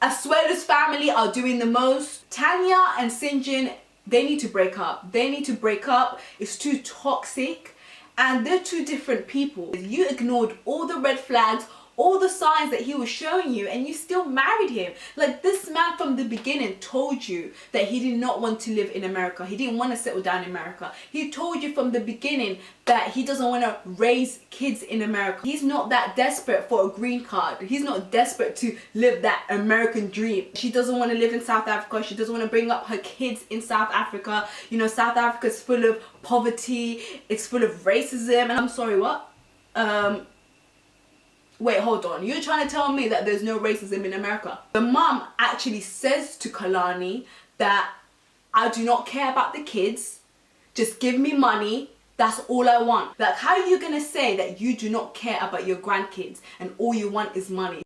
Asuelu's family are doing the most. Tania and Syngin, they need to break up. They need to break up. It's too toxic. And they're two different people. You ignored all the red flags, all the signs that he was showing you, and you still married him. Like, this man from the beginning told you that he did not want to live in America. He didn't want to settle down in America. He told you from the beginning that he doesn't want to raise kids in America. He's not that desperate for a green card. He's not desperate to live that American dream. She doesn't want to live in South Africa. She doesn't want to bring up her kids in South Africa. You know, South Africa is full of poverty. It's full of racism. And I'm sorry, what? Wait, hold on. You're trying to tell me that there's no racism in America? The mom actually says to Kalani that I do not care about the kids. Just give me money. That's all I want. Like, how are you going to say that you do not care about your grandkids and all you want is money?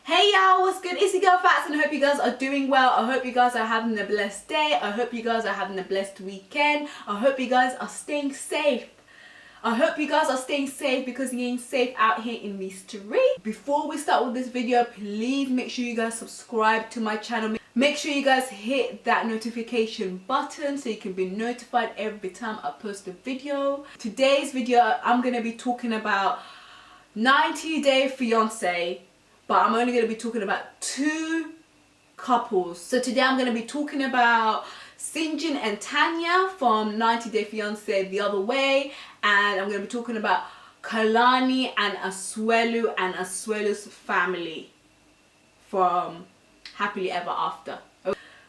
Hey y'all, what's good? It's your girl Fats, and I hope you guys are doing well. I hope you guys are having a blessed day. I hope you guys are having a blessed weekend. I hope you guys are staying safe. I hope you guys are staying safe because you ain't safe out here in the street. Before we start with this video, please make sure you guys subscribe to my channel. Make sure you guys hit that notification button so you can be notified every time I post a video. Today's video, I'm going to be talking about 90-Day Fiancé, but I'm only going to be talking about two couples. So today I'm going to be talking about Syngin and Tania from 90-Day Fiancé The Other Way, and I'm going to be talking about Kalani and Asuelu and Asuelu's family from Happily Ever After.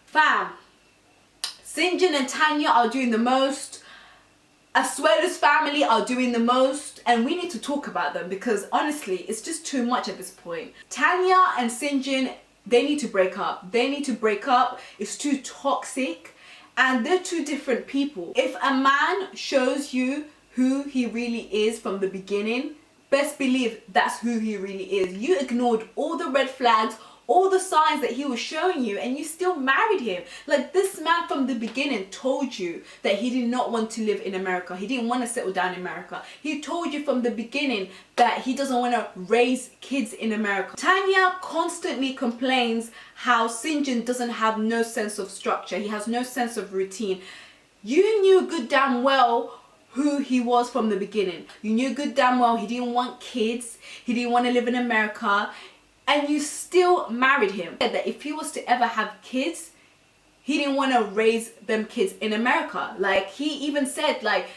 Fam, Syngin and Tania are doing the most. Asuelu's family are doing the most, and we need to talk about them because honestly it's just too much at this point. Tania and Syngin, they need to break up. They need to break up. It's too toxic and they're two different people. If a man shows you who he really is from the beginning, best believe that's who he really is. You ignored all the red flags, all the signs that he was showing you, and you still married him. Like, this man from the beginning told you that he did not want to live in America. He didn't want to settle down in America. He told you from the beginning that he doesn't want to raise kids in America. Tania constantly complains how Syngin doesn't have no sense of structure. He has no sense of routine. You knew good damn well who he was from the beginning. You knew good damn well he didn't want kids. He didn't want to live in America. And you still married him. That if he was to ever have kids, he didn't want to raise them kids in America. Like, he even said, like,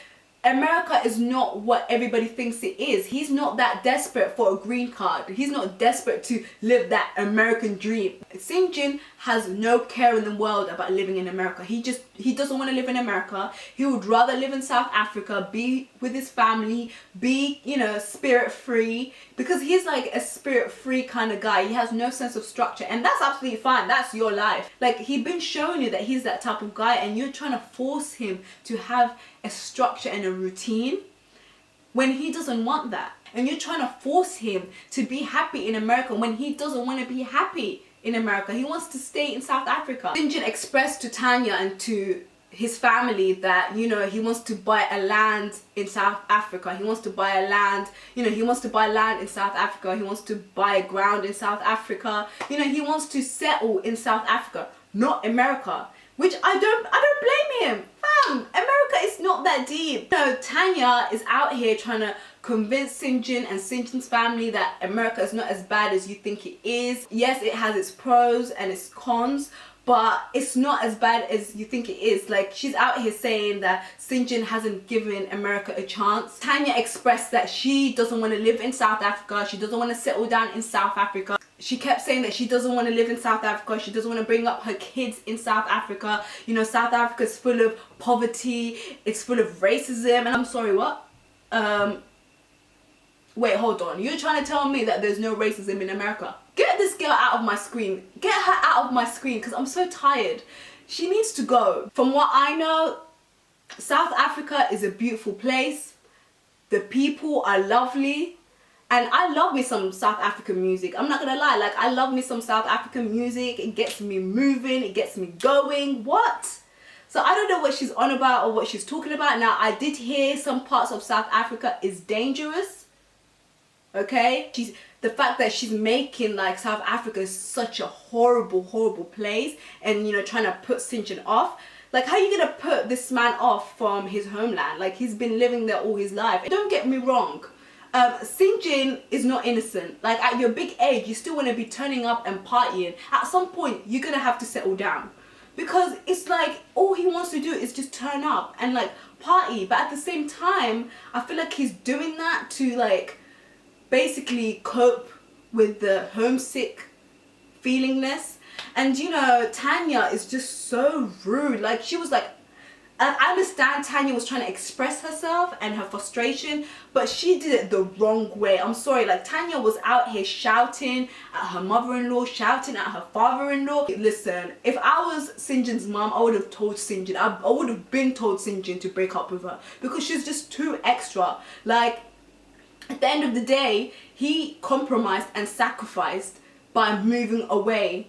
America is not what everybody thinks it is. He's not that desperate for a green card. He's not desperate to live that American dream. Syngin has no care in the world about living in America. He doesn't want to live in America. He would rather live in South Africa, be with his family, be, you know, spirit free, because he's like a spirit free kind of guy. He has no sense of structure, and that's absolutely fine. That's your life. Like, he's been showing you that he's that type of guy, and you're trying to force him to have a structure and a routine when he doesn't want that. And you're trying to force him to be happy in America when he doesn't want to be happy in America. He wants to stay in South Africa. Syngin expressed to Tania and to his family that, you know, he wants to buy a land in South Africa. He wants to buy a land, you know, he wants to buy land in South Africa. He wants to buy a ground in South Africa. You know, he wants to settle in South Africa, not America. Which I don't blame him. Fam, America is not that deep. So Tania is out here trying to convince Syngin and Syngin's family that America is not as bad as you think it is. Yes, it has its pros and its cons, but it's not as bad as you think it is. Like, she's out here saying that Syngin hasn't given America a chance. Tania expressed that she doesn't want to live in South Africa. She doesn't want to settle down in South Africa. She kept saying that she doesn't want to live in South Africa. She doesn't want to bring up her kids in South Africa. You know, South Africa is full of poverty. It's full of racism. And I'm sorry, what? Wait, hold on. You're trying to tell me that there's no racism in America? Get this girl out of my screen. Get her out of my screen because I'm so tired. She needs to go. From what I know, South Africa is a beautiful place. The people are lovely. And I love me some South African music. I'm not gonna lie, like I love me some South African music. It gets me moving, it gets me going. What? So I don't know what she's on about or what she's talking about. Now I did hear some parts of South Africa is dangerous. Okay? The fact that she's making like South Africa is such a horrible, horrible place, and you know, trying to put Syngin off. Like, how are you gonna put this man off from his homeland? Like, he's been living there all his life. Don't get me wrong. Syngin is not innocent. Like, at your big age, you still want to be turning up and partying. At some point, you're gonna have to settle down, because it's like all he wants to do is just turn up and like party. But at the same time, I feel like he's doing that to like basically cope with the homesick feelingness. And you know, Tania is just so rude. Like, she was like, I understand Tania was trying to express herself and her frustration, but she did it the wrong way. I'm sorry, like Tania was out here shouting at her mother-in-law, shouting at her father-in-law. Listen, if I was Syngin's mom, I would have told Syngin, I would have been told Syngin to break up with her, because she's just too extra. Like, at the end of the day, he compromised and sacrificed by moving away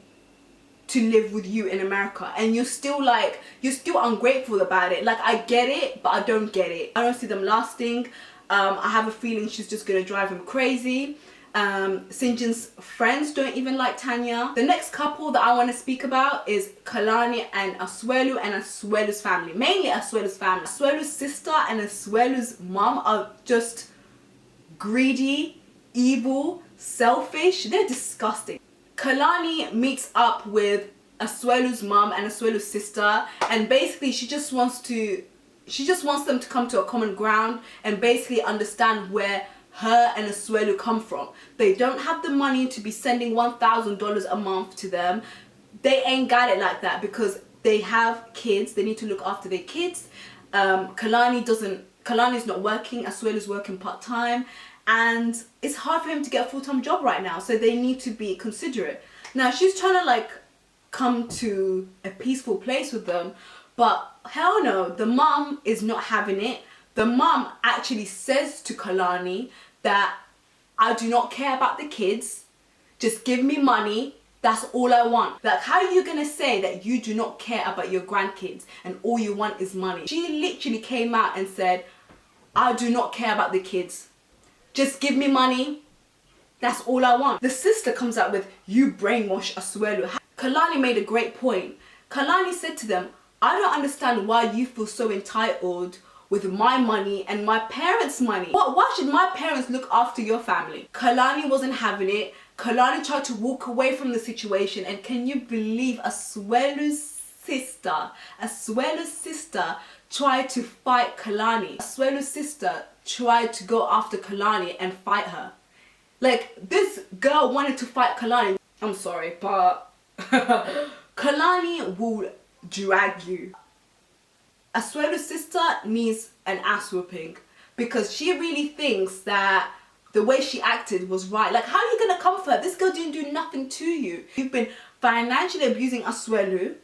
to live with you in America, and you're still ungrateful about it. Like, I get it, but I don't get it. I don't see them lasting. I have a feeling she's just gonna drive him crazy. Syngin's friends don't even like Tania. The next couple that I want to speak about is Kalani and Asuelu, and Asuelu's family. Mainly Asuelu's family. Asuelu's sister and Asuelu's mom are just greedy, evil, selfish. They're disgusting. Kalani meets up with Asuelu's mom and Asuelu's sister, and basically she just wants them to come to a common ground and basically understand where her and Asuelu come from. They don't have the money to be sending $1,000 a month to them. They ain't got it like that, because they have kids. They need to look after their kids. Kalani's not working. Asuelu's working part-time, and it's hard for him to get a full-time job right now, so they need to be considerate. Now she's trying to like come to a peaceful place with them, but hell no, the mom is not having it. The mom actually says to Kalani that I do not care about the kids, just give me money, that's all I want. Like, how are you gonna say that you do not care about your grandkids and all you want is money? She literally came out and said, I do not care about the kids, just give me money, that's all I want. The sister comes out with, you brainwash Asuelu. Kalani made a great point. Kalani said to them, I don't understand why you feel so entitled with my money and my parents' money. Why should my parents look after your family? Kalani wasn't having it. Kalani tried to walk away from the situation, and can you believe Asuelu's sister tried to fight Kalani. Asuelu's sister tried to go after Kalani and fight her. Like, this girl wanted to fight Kalani. I'm sorry, but Kalani will drag you. Asuelu's sister needs an ass whooping, because she really thinks that the way she acted was right. Like, how are you gonna comfort her? This girl didn't do nothing to you. You've been financially abusing Asuelu,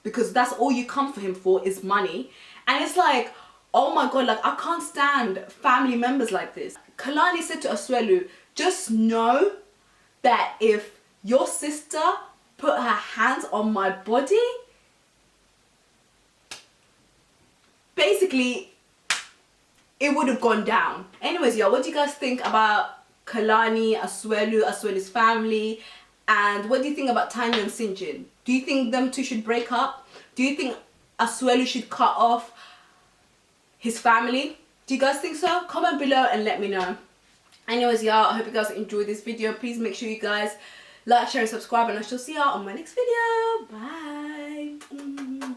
because that's all you come for him for is money. And it's like, oh my god, like, I can't stand family members like this. Kalani said to Asuelu, just know that if your sister put her hands on my body, basically it would have gone down. Anyways, y'all, what do you guys think about Kalani, Asuelu's family, and what do you think about Tania and Syngin? Do you think them two should break up? Do you think Asuelu should cut off his family? Do you guys think so? Comment below and let me know. Anyways, y'all, I hope you guys enjoyed this video. Please make sure you guys like, share and subscribe, and I shall see y'all on my next video. Bye.